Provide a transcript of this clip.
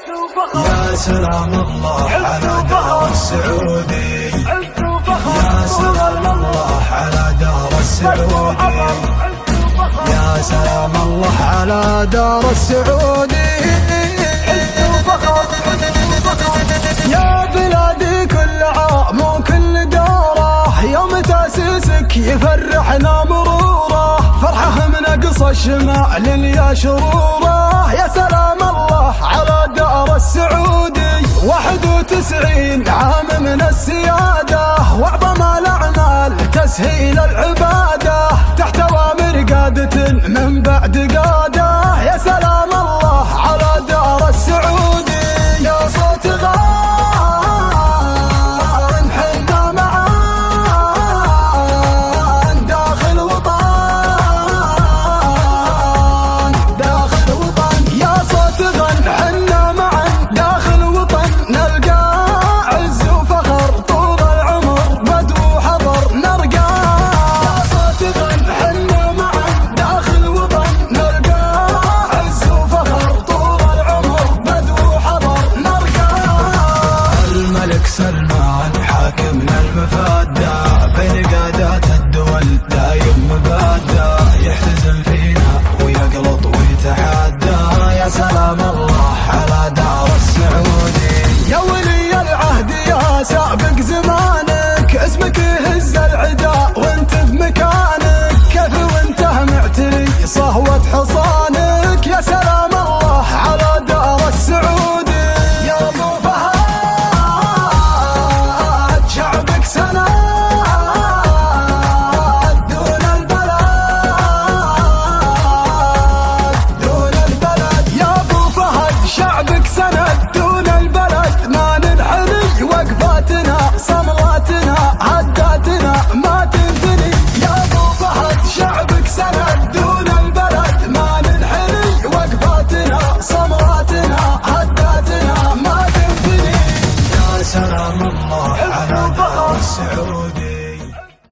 يا سلام الله على دار السعودي، يا سلام الله على دار السعودي، يا سلام الله على دار السعودي. يا بلادي كل عام وكل دوره، يوم تأسيسك يفرحنا مروره، فرحه من أقصى الشمال يا شروره. يا سلام الله على دار السعودي، 91 عام من السيادة، وأعظم الأعمال تسهيل العبادة.